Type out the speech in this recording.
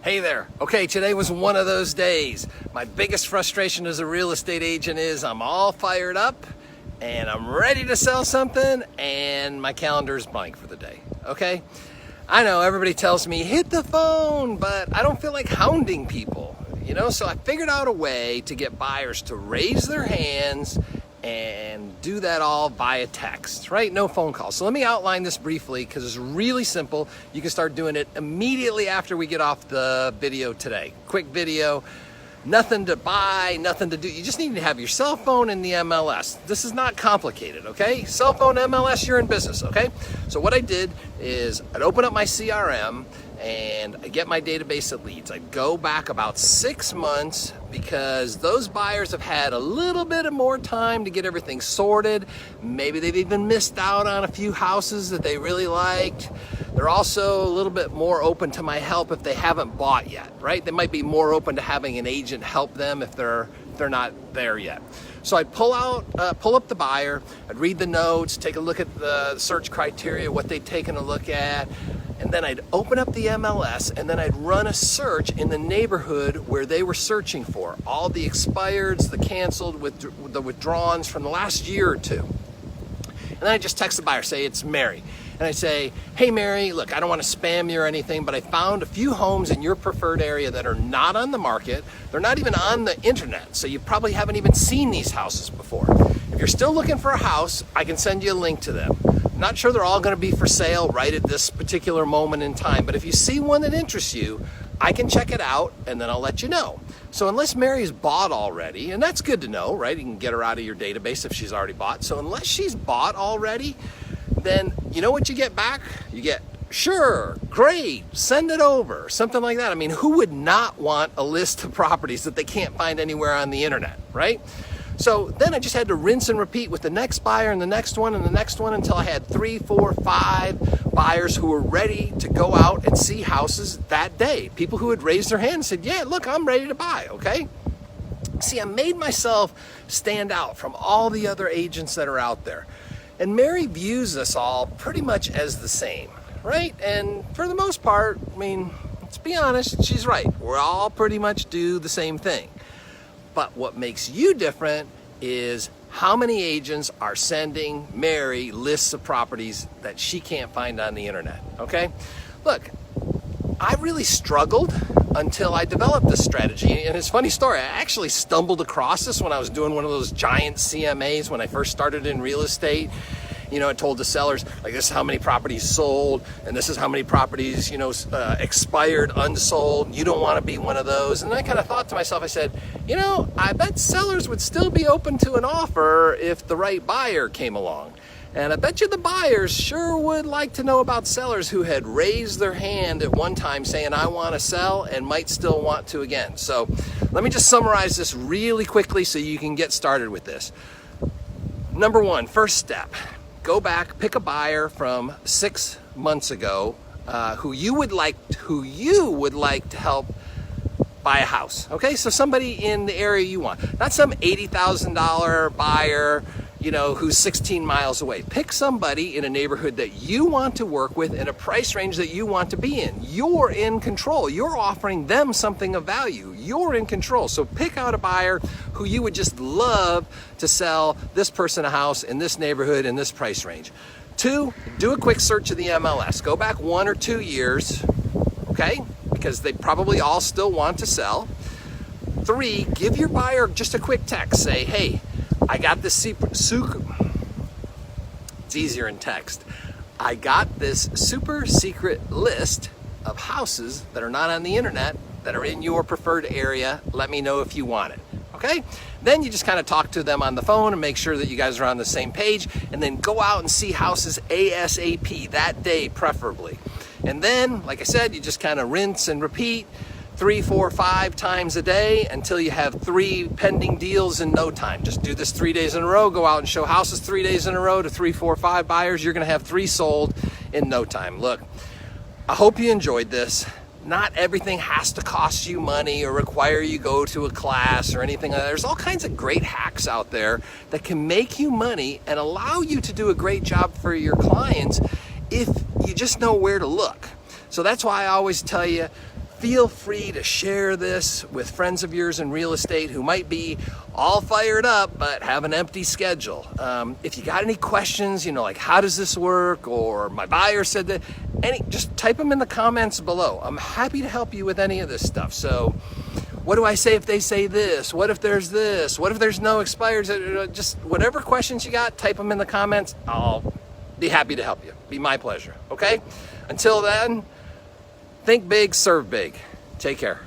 Hey there. Okay, today was one of those days. My biggest frustration as a real estate agent is I'm all fired up and I'm ready to sell something and my calendar is blank for the day, okay? I know everybody tells me hit the phone, but I don't feel like hounding people, you know? So I figured out a way to get buyers to raise their hands and do that all via text, right? No phone calls. So let me outline this briefly because it's really simple. You can start doing it immediately after we get off the video today. Quick video, nothing to buy, nothing to do. You just need to have your cell phone and the MLS. This is not complicated, okay? Cell phone, MLS, you're in business, okay? So what I did is I'd open up my CRM and I get my database of leads. I'd go back about 6 months because those buyers have had a little bit of more time to get everything sorted. Maybe they've even missed out on a few houses that they really liked. They're also a little bit more open to my help if they haven't bought yet, right? They might be more open to having an agent help them if they're not there yet. So I'd pull up the buyer, I'd read the notes, take a look at the search criteria, what they'd taken a look at, and then I'd open up the MLS and then I'd run a search in the neighborhood where they were searching for. All the expireds, the canceled, the withdrawns from the last year or two. And then I just text the buyer, say it's Mary. And I say, hey Mary, look, I don't want to spam you or anything, but I found a few homes in your preferred area that are not on the market. They're not even on the internet, so you probably haven't even seen these houses before. If you're still looking for a house, I can send you a link to them. I'm not sure they're all going to be for sale right at this particular moment in time, but if you see one that interests you, I can check it out and then I'll let you know. So unless Mary's bought already, and that's good to know, right? You can get her out of your database if she's already bought. So unless she's bought already, then you know what you get back? You get, sure, great, send it over, something like that. I mean, who would not want a list of properties that they can't find anywhere on the internet, right? So then I just had to rinse and repeat with the next buyer and the next one and the next one until I had 3, 4, 5 buyers who were ready to go out and see houses that day. People who had raised their hand and said, yeah, look, I'm ready to buy, okay? See, I made myself stand out from all the other agents that are out there. And Mary views us all pretty much as the same, right? And for the most part, I mean, let's be honest, she's right. We're all pretty much do the same thing. But what makes you different is how many agents are sending Mary lists of properties that she can't find on the internet, okay? Look, I really struggled until I developed this strategy. And it's a funny story, I actually stumbled across this when I was doing one of those giant CMAs when I first started in real estate. You know, I told the sellers, like, this is how many properties sold, and this is how many properties, you know, expired, unsold. You don't want to be one of those. And I kind of thought to myself, I said, you know, I bet sellers would still be open to an offer if the right buyer came along. And I bet you the buyers sure would like to know about sellers who had raised their hand at one time saying, I want to sell, and might still want to again. So let me just summarize this really quickly so you can get started with this. Number one, first step, go back, pick a buyer from 6 months ago who you would like to help buy a house. Okay, so somebody in the area you want, not some $80,000 buyer, you know, who's 16 miles away. Pick somebody in a neighborhood that you want to work with in a price range that you want to be in. You're in control. You're offering them something of value. You're in control. So pick out a buyer who you would just love to sell this person a house in this neighborhood in this price range. 2, do a quick search of the MLS. Go back 1 or 2 years, okay? Because they probably all still want to sell. 3, give your buyer just a quick text. Say, hey, I got this it's easier in text. I got this super secret list of houses that are not on the internet that are in your preferred area. Let me know if you want it. Okay? Then you just kind of talk to them on the phone and make sure that you guys are on the same page, and then go out and see houses ASAP that day preferably. And then, like I said, you just kind of rinse and repeat 3, 4, 5 times a day until you have 3 pending deals in no time. Just do this 3 days in a row. Go out and show houses 3 days in a row to 3, 4, 5 buyers. You're going to have 3 sold in no time. Look, I hope you enjoyed this. Not everything has to cost you money or require you go to a class or anything like that. There's all kinds of great hacks out there that can make you money and allow you to do a great job for your clients if you just know where to look. So that's why I always tell you, feel free to share this with friends of yours in real estate who might be all fired up but have an empty schedule. If you got any questions, like how does this work, or my buyer said that, just type them in the comments below. I'm happy to help you with any of this stuff. So what do I say if they say this? What if there's this? What if there's no expireds? Just whatever questions you got, type them in the comments. I'll be happy to help you. Be my pleasure. Okay? Until then, think big, serve big. Take care.